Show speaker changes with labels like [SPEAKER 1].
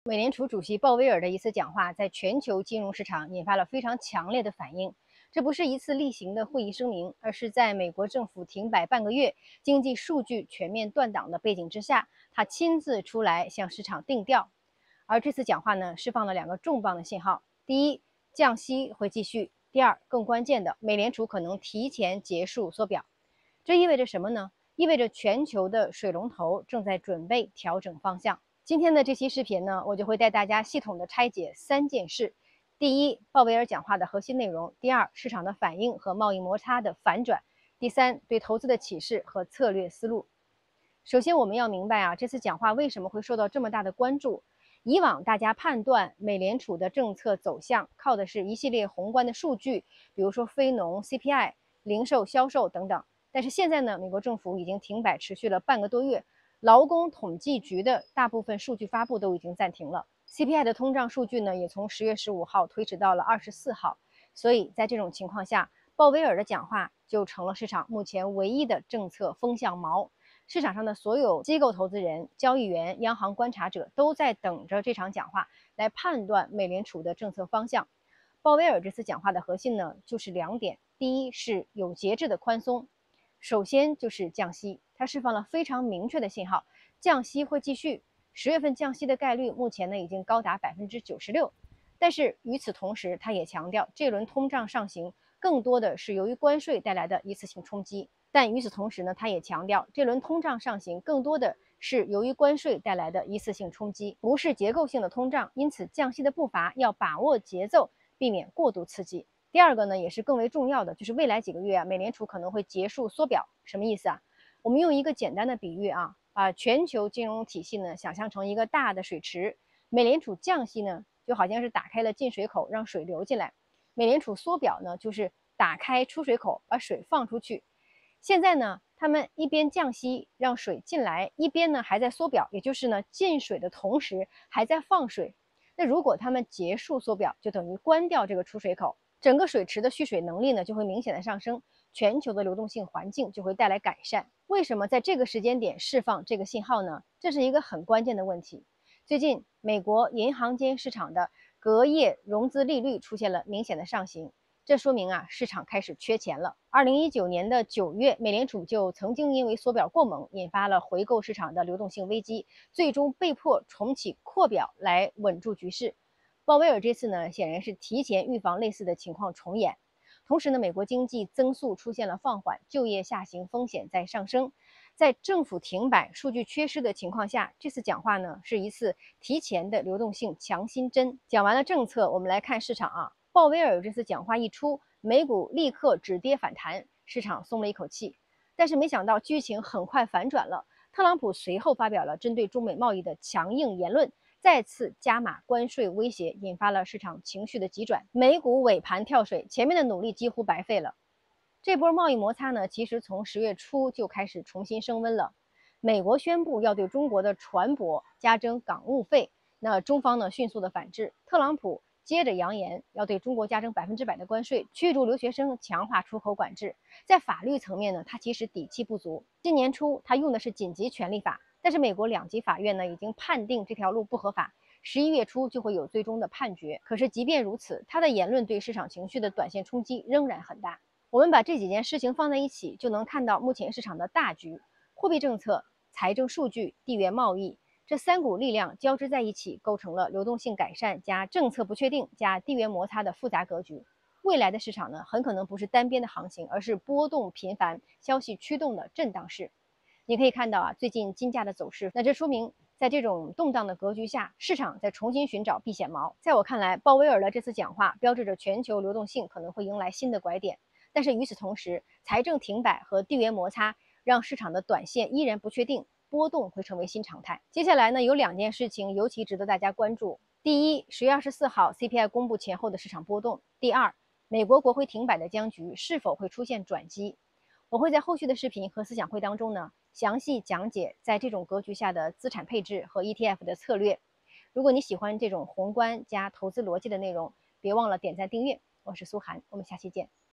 [SPEAKER 1] 美联储主席鲍威尔的一次讲话，在全球金融市场引发了非常强烈的反应。这不是一次例行的会议声明，而是在美国政府停摆半个月、经济数据全面断档的背景之下，他亲自出来向市场定调。而这次讲话呢，释放了两个重磅的信号：第一，降息会继续；第二，更关键的，美联储可能提前结束缩表。这意味着什么呢？意味着全球的水龙头正在准备调整方向。今天的这期视频呢，我就会带大家系统的拆解三件事：第一，鲍威尔讲话的核心内容；第二，市场的反应和贸易摩擦的反转；第三，对投资的启示和策略思路。首先，我们要明白啊，这次讲话为什么会受到这么大的关注？以往大家判断美联储的政策走向，靠的是一系列宏观的数据，比如说非农、CPI、零售销售等等。但是现在呢，美国政府已经停摆持续了半个多月，劳工统计局的大部分数据发布都已经暂停了。CPI 的通胀数据呢，也从10月15号推迟到了24号。所以在这种情况下，鲍威尔的讲话就成了市场目前唯一的政策风向锚。市场上的所有机构投资人、交易员、央行观察者都在等着这场讲话来判断美联储的政策方向。鲍威尔这次讲话的核心呢，就是两点：第一是有节制的宽松，首先就是降息，它释放了非常明确的信号，降息会继续。10月份降息的概率目前呢已经高达96%，但是与此同时，他也强调这轮通胀上行更多的是由于关税带来的一次性冲击。但与此同时呢，他也强调，这轮通胀上行更多的是由于关税带来的一次性冲击，不是结构性的通胀，因此降息的步伐要把握节奏，避免过度刺激。第二个呢，也是更为重要的，就是未来几个月啊，美联储可能会结束缩表。什么意思啊？我们用一个简单的比喻啊，把全球金融体系呢想象成一个大的水池，美联储降息呢就好像是打开了进水口，让水流进来；美联储缩表呢就是打开出水口，把水放出去。现在呢，他们一边降息让水进来，一边呢还在缩表，也就是呢进水的同时还在放水。那如果他们结束缩表，就等于关掉这个出水口，整个水池的蓄水能力呢就会明显的上升，全球的流动性环境就会带来改善。为什么在这个时间点释放这个信号呢？这是一个很关键的问题。最近，美国银行间市场的隔夜融资利率出现了明显的上行，这说明啊，市场开始缺钱了。2019年的9月，美联储就曾经因为缩表过猛，引发了回购市场的流动性危机，最终被迫重启扩表来稳住局势。鲍威尔这次呢，显然是提前预防类似的情况重演。同时呢，美国经济增速出现了放缓，就业下行风险在上升。在政府停摆、数据缺失的情况下，这次讲话呢是一次提前的流动性强心针。讲完了政策，我们来看市场啊。鲍威尔这次讲话一出，美股立刻止跌反弹，市场松了一口气。但是没想到剧情很快反转了，特朗普随后发表了针对中美贸易的强硬言论，再次加码关税威胁，引发了市场情绪的急转。美股尾盘跳水，前面的努力几乎白费了。这波贸易摩擦呢，其实从10月初就开始重新升温了。美国宣布要对中国的船舶加征港务费，那中方呢迅速的反制。特朗普接着扬言要对中国加征100%的关税，驱逐留学生，强化出口管制。在法律层面呢，他其实底气不足。今年初他用的是紧急权利法，但是美国2级法院呢已经判定这条路不合法，11月初就会有最终的判决。可是即便如此，他的言论对市场情绪的短线冲击仍然很大。我们把这几件事情放在一起，就能看到目前市场的大局：货币政策、财政数据、地缘贸易。这3股力量交织在一起，构成了流动性改善加政策不确定加地缘摩擦的复杂格局。未来的市场呢，很可能不是单边的行情，而是波动频繁、消息驱动的震荡市。你可以看到啊，最近金价的走势，那这说明在这种动荡的格局下，市场在重新寻找避险锚。在我看来，鲍威尔的这次讲话标志着全球流动性可能会迎来新的拐点。但是与此同时，财政停摆和地缘摩擦让市场的短线依然不确定，波动会成为新常态。接下来呢，有2件事情尤其值得大家关注。第一，10月24号 CPI 公布前后的市场波动。第二，美国国会停摆的僵局是否会出现转机？我会在后续的视频和思想会当中呢，详细讲解在这种格局下的资产配置和 ETF 的策略。如果你喜欢这种宏观加投资逻辑的内容，别忘了点赞订阅。我是苏涵，我们下期见。